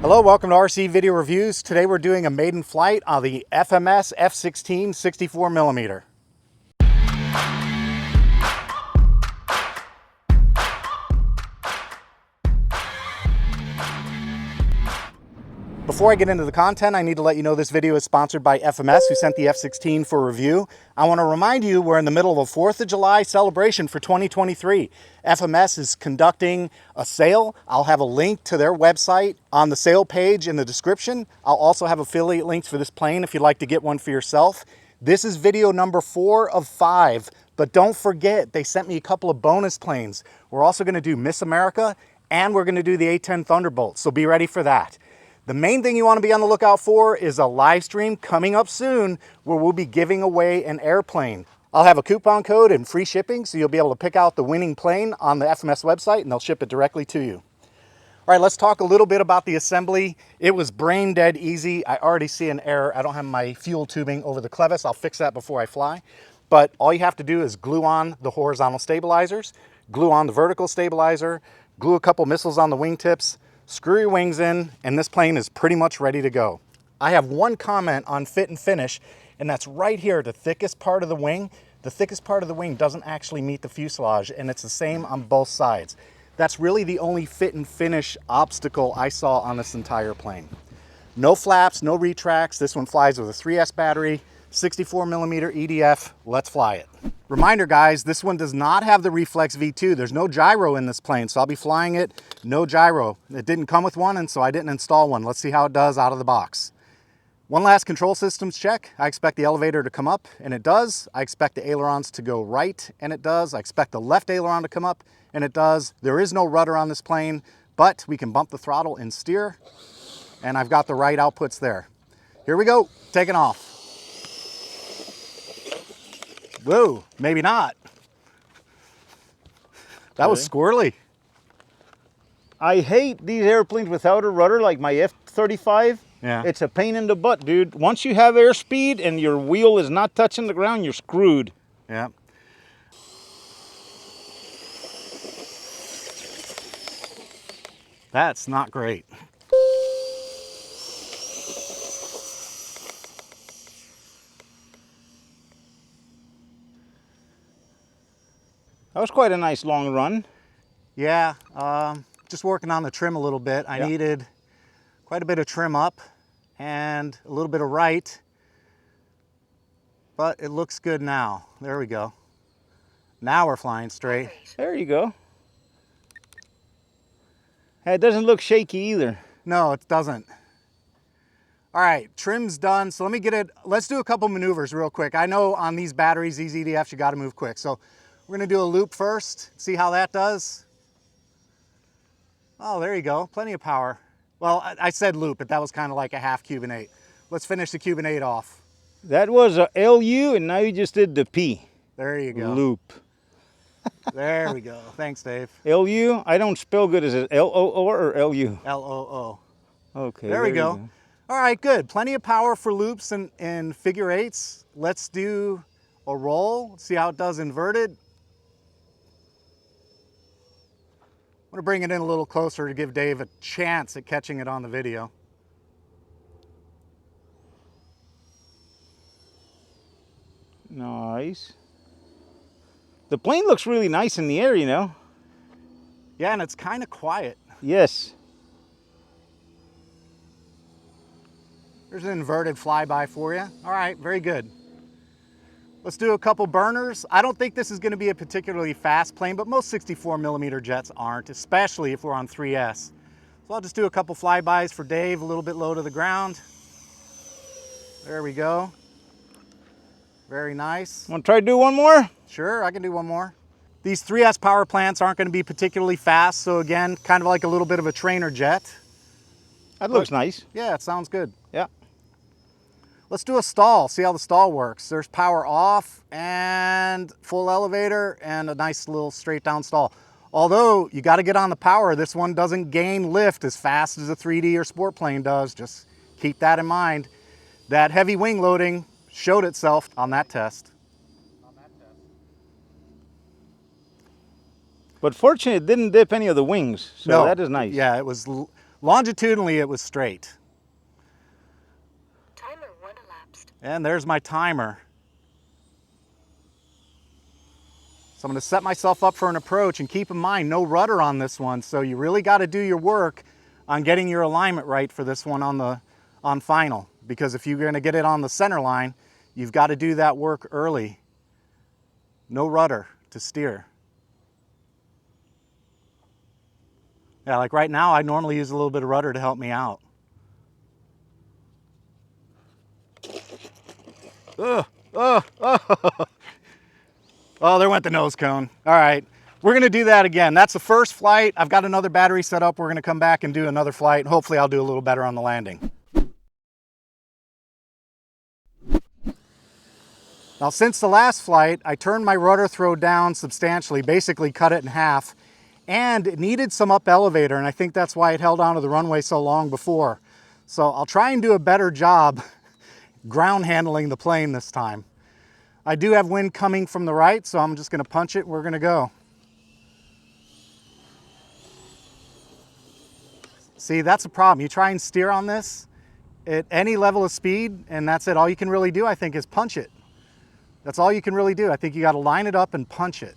Hello, welcome to RC Video Reviews. Today we're doing a maiden flight on the FMS F-16 64mm. Before I get into the content, I need to let you know this video is sponsored by FMS, who sent the F-16 for review. I want to remind you we're in the middle of a 4th of July celebration for 2023. FMS is conducting a sale. I'll have a link to their website on the sale page in the description. I'll also have affiliate links for this plane if you'd like to get one for yourself. This is video number 4 of 5, but don't forget they sent me a couple of bonus planes. We're also going to do Miss America and we're going to do the A-10 Thunderbolt, so be ready for that. The main thing you want to be on the lookout for is a live stream coming up soon where we'll be giving away an airplane. I'll have a coupon code and free shipping, so you'll be able to pick out the winning plane on the FMS website and they'll ship it directly to you. All right, let's talk a little bit about the assembly. It was brain dead easy. I already see an error. I don't have my fuel tubing over the clevis. I'll fix that before I fly. But all you have to do is glue on the horizontal stabilizers, glue on the vertical stabilizer, glue a couple missiles on the wingtips, screw your wings in, and this plane is pretty much ready to go. I have one comment on fit and finish, and that's right here, the thickest part of the wing. The thickest part of the wing doesn't actually meet the fuselage, and it's the same on both sides. That's really the only fit and finish obstacle I saw on this entire plane. No flaps, no retracts. This one flies with a 3S battery, 64mm EDF. Let's fly it. Reminder guys, this one does not have the Reflex V2. There's no gyro in this plane, so I'll be flying it no gyro. It didn't come with one, and so I didn't install one. Let's see how it does out of the box. One last control systems check. I expect the elevator to come up, and it does. I expect the ailerons to go right, and it does. I expect the left aileron to come up, and it does. There is no rudder on this plane, but we can bump the throttle and steer, and I've got the right outputs there. Here we go, taking off. Whoa, maybe not. That was squirrely. I hate these airplanes without a rudder, like my F-35. Yeah. It's a pain in the butt, dude. Once you have airspeed and your wheel is not touching the ground, you're screwed. Yeah. That's not great. That was quite a nice long run. Yeah, just working on the trim a little bit. I needed quite a bit of trim up and a little bit of right, but it looks good now. There we go. Now we're flying straight. There you go. It doesn't look shaky either. No, it doesn't. All right, trim's done. So let me get it. Let's do a couple maneuvers real quick. I know on these batteries, these EDFs, you got to move quick. So we're going to do a loop first, see how that does. Oh, there you go. Plenty of power. Well, I said loop, but that was kind of like a half Cuban 8. Let's finish the Cuban 8 off. That was a LU, and now you just did the P. There you go. Loop. There we go. Thanks, Dave. LU? I don't spell good. Is it L-O-O or L-U? L-O-O. Okay. There we go. All right, good. Plenty of power for loops and figure 8s. Let's do a roll, see how it does inverted. I'm gonna bring it in a little closer to give Dave a chance at catching it on the video. Nice. The plane looks really nice in the air, you know? Yeah, and it's kind of quiet. Yes. There's an inverted flyby for you. All right, very good. Let's do a couple burners. I don't think this is going to be a particularly fast plane, but most 64mm jets aren't, especially if we're on 3S. So I'll just do a couple flybys for Dave, a little bit low to the ground. There we go. Very nice. Want to try to do one more? Sure, I can do one more. These 3S power plants aren't going to be particularly fast, so again, kind of like a little bit of a trainer jet. That looks nice. Yeah, it sounds good. Yeah. Let's do a stall, see how the stall works. There's power off and full elevator and a nice little straight down stall. Although you got to get on the power, this one doesn't gain lift as fast as a 3D or sport plane does. Just keep that in mind. That heavy wing loading showed itself on that test. But fortunately, it didn't dip any of the wings, so No, that is nice. Yeah, it was Longitudinally, it was straight. Timer 1 elapsed. And there's my timer. So I'm going to set myself up for an approach, and keep in mind, no rudder on this one. So you really got to do your work on getting your alignment right for this one on final. Because if you're going to get it on the center line, you've got to do that work early. No rudder to steer. Yeah, like right now, I normally use a little bit of rudder to help me out. Ugh, ugh, ugh. Oh, there went the nose cone. All right, we're gonna do that again. That's the first flight. I've got another battery set up. We're gonna come back and do another flight. Hopefully I'll do a little better on the landing. Now, since the last flight, I turned my rudder throw down substantially, basically cut it in half, and it needed some up elevator, and I think that's why it held onto the runway so long before. So I'll try and do a better job ground handling the plane this time. I do have wind coming from the right, so I'm just gonna punch it and we're gonna go. See, that's a problem. You try and steer on this at any level of speed, and that's it. All you can really do, I think, is punch it. That's all you can really do. I think you gotta line it up and punch it.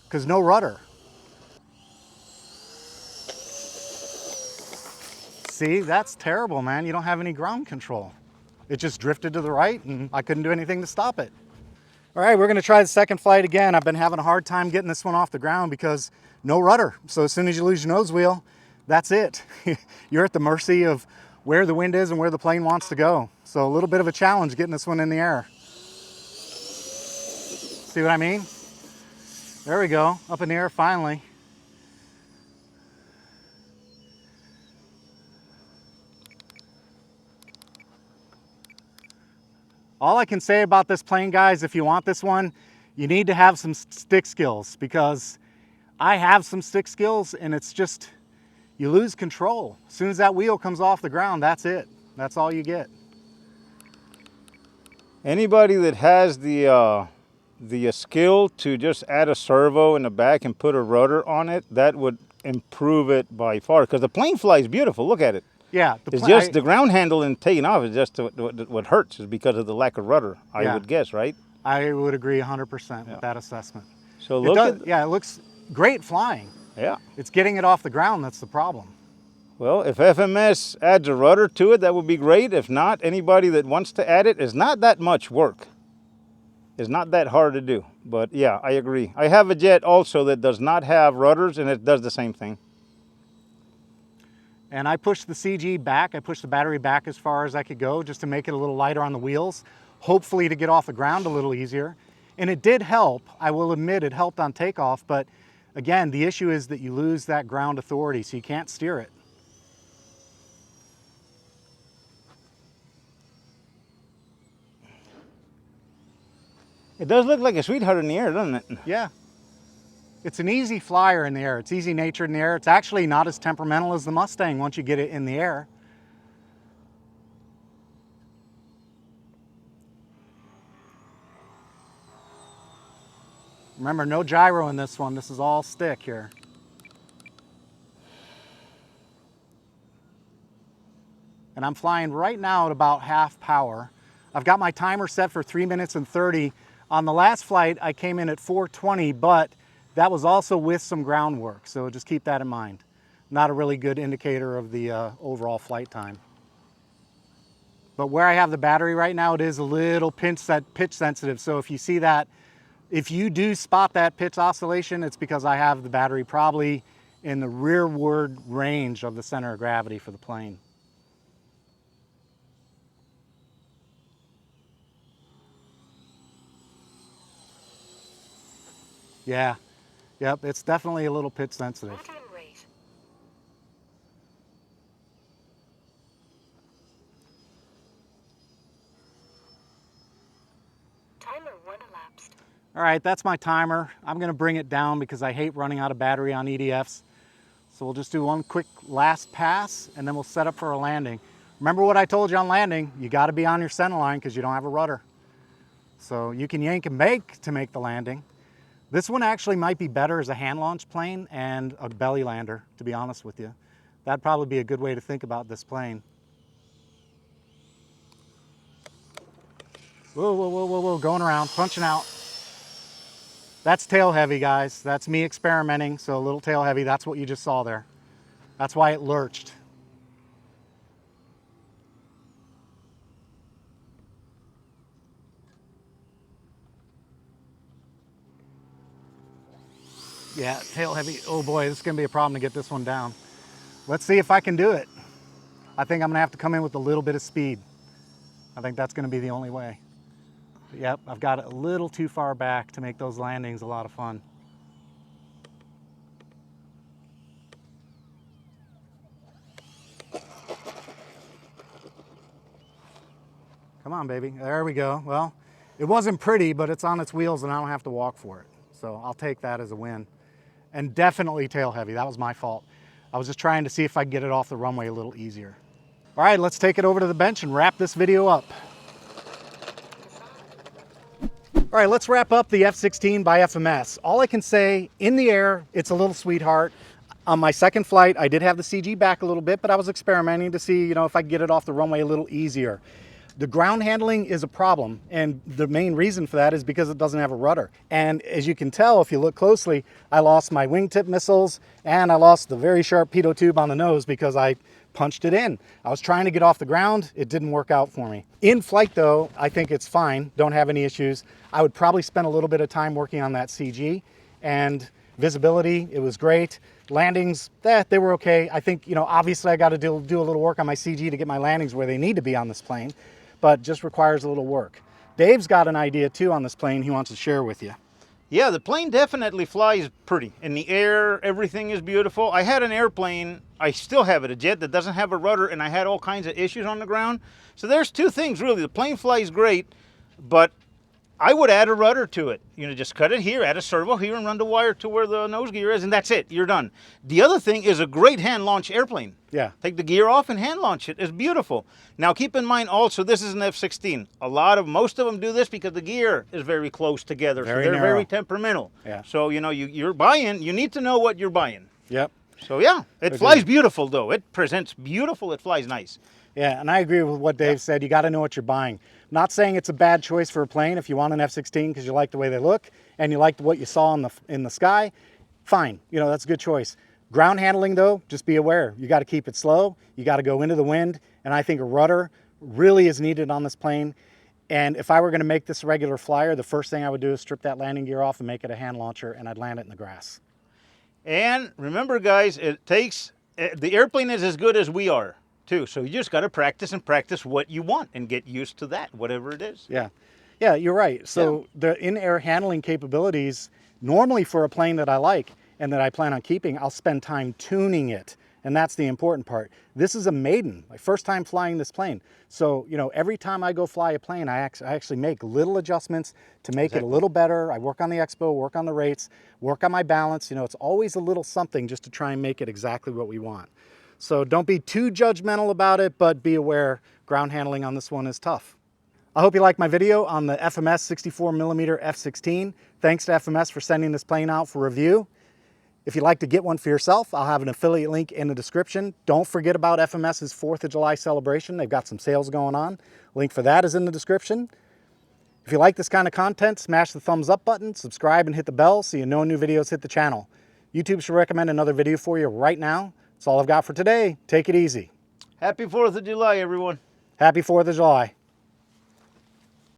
Because no rudder. See, that's terrible, man. You don't have any ground control. It just drifted to the right and I couldn't do anything to stop it. All right, we're gonna try the second flight again. I've been having a hard time getting this one off the ground because no rudder. So as soon as you lose your nose wheel, that's it. You're at the mercy of where the wind is and where the plane wants to go. So a little bit of a challenge getting this one in the air. See what I mean? There we go, up in the air finally. All I can say about this plane, guys, if you want this one, you need to have some stick skills, because I have some stick skills and it's just, you lose control. As soon as that wheel comes off the ground, that's it. That's all you get. Anybody that has the skill to just add a servo in the back and put a rudder on it, that would improve it by far, because the plane flies beautiful. Look at it. Yeah, It's just the ground handle and taking off is just what hurts, is because of the lack of rudder, I would guess, right? I would agree 100% with that assessment. So look at, yeah, it looks great flying. yeah. It's getting it off the ground that's the problem. Well, if FMS adds a rudder to it, that would be great. If not, anybody that wants to add it, is not that much work. It's not that hard to do. But yeah, I agree. I have a jet also that does not have rudders, and it does the same thing. And I pushed the CG back. I pushed the battery back as far as I could go just to make it a little lighter on the wheels, hopefully to get off the ground a little easier. And it did help. I will admit it helped on takeoff, but again, the issue is that you lose that ground authority, so you can't steer it. It does look like a sweetheart in the air, doesn't it? Yeah. It's an easy flyer in the air. It's easy natured in the air. It's actually not as temperamental as the Mustang once you get it in the air. Remember, no gyro in this one. This is all stick here. And I'm flying right now at about half power. I've got my timer set for 3 minutes and 30. On the last flight, I came in at 4:20, but that was also with some groundwork, so just keep that in mind. Not a really good indicator of the overall flight time. But where I have the battery right now, it is a little pitch sensitive, so if you see that, if you do spot that pitch oscillation, it's because I have the battery probably in the rearward range of the center of gravity for the plane. Yeah, yep, it's definitely a little pitch sensitive. Pattern rate. Timer 1 elapsed. All right, that's my timer. I'm gonna bring it down because I hate running out of battery on EDFs. So we'll just do one quick last pass and then we'll set up for a landing. Remember what I told you on landing, you gotta be on your center line because you don't have a rudder. So you can yank and bake to make the landing, This one actually might be better as a hand launch plane and a belly lander, to be honest with you. That'd probably be a good way to think about this plane. Whoa, whoa, whoa, whoa, whoa, going around, punching out. That's tail heavy, guys. That's me experimenting, so a little tail heavy. That's what you just saw there. That's why it lurched. Yeah, tail heavy. Oh boy, this is gonna be a problem to get this one down. Let's see if I can do it. I think I'm gonna have to come in with a little bit of speed. I think that's gonna be the only way. But yep, I've got it a little too far back to make those landings a lot of fun. Come on, baby. There we go. Well, it wasn't pretty, but it's on its wheels and I don't have to walk for it. So I'll take that as a win. And definitely tail heavy. That was my fault. I was just trying to see if I could get it off the runway a little easier. All right, let's take it over to the bench and wrap this video up. All right, let's wrap up the F-16 by FMS. All I can say, in the air, it's a little sweetheart. On my second flight, I did have the CG back a little bit, but I was experimenting to see, if I could get it off the runway a little easier. The ground handling is a problem, and the main reason for that is because it doesn't have a rudder. And as you can tell, if you look closely, I lost my wingtip missiles, and I lost the very sharp pitot tube on the nose because I punched it in. I was trying to get off the ground. It didn't work out for me. In flight, though, I think it's fine. Don't have any issues. I would probably spend a little bit of time working on that CG, and visibility, it was great. Landings, they were okay. I think, obviously I got to do a little work on my CG to get my landings where they need to be on this plane, but just requires a little work. Dave's got an idea too on this plane he wants to share with you. Yeah, the plane definitely flies pretty. In the air, everything is beautiful. I had an airplane, I still have it, a jet that doesn't have a rudder, and I had all kinds of issues on the ground. So there's two things really. The plane flies great, but I would add a rudder to it. Just cut it here, add a servo here, and run the wire to where the nose gear is, and that's it. You're done. The other thing is a great hand launch airplane. Yeah. Take the gear off and hand launch it. It's beautiful. Now keep in mind also, this is an F-16. Most of them do this because the gear is very close together. Very so they're narrow. very temperamental. Yeah. So you're buying. You need to know what you're buying. Yep. So yeah, it flies beautiful though. It presents beautiful. It flies nice. Yeah, and I agree with what Dave said. You got to know what you're buying. Not saying it's a bad choice for a plane if you want an F-16 because you like the way they look and you like what you saw in the sky. Fine, that's a good choice. Ground handling though, just be aware. You got to keep it slow. You got to go into the wind, and I think a rudder really is needed on this plane. And if I were going to make this a regular flyer, the first thing I would do is strip that landing gear off and make it a hand launcher, and I'd land it in the grass. And remember, guys, the airplane is as good as we are too. So you just got to practice and practice what you want and get used to that, whatever it is. Yeah. Yeah, you're right. So the in-air handling capabilities, normally for a plane that I like and that I plan on keeping, I'll spend time tuning it. And that's the important part. This is a maiden, my first time flying this plane. So, every time I go fly a plane, I actually make little adjustments to make it a little better. I work on the expo, work on the rates, work on my balance. It's always a little something just to try and make it exactly what we want. So don't be too judgmental about it, but be aware ground handling on this one is tough. I hope you liked my video on the FMS 64mm F-16. Thanks to FMS for sending this plane out for review. If you'd like to get one for yourself, I'll have an affiliate link in the description. Don't forget about FMS's 4th of July celebration. They've got some sales going on. Link for that is in the description. If you like this kind of content, smash the thumbs up button, subscribe, and hit the bell so you know new videos hit the channel. YouTube should recommend another video for you right now. That's all I've got for today. Take it easy. Happy 4th of July, everyone. Happy 4th of July.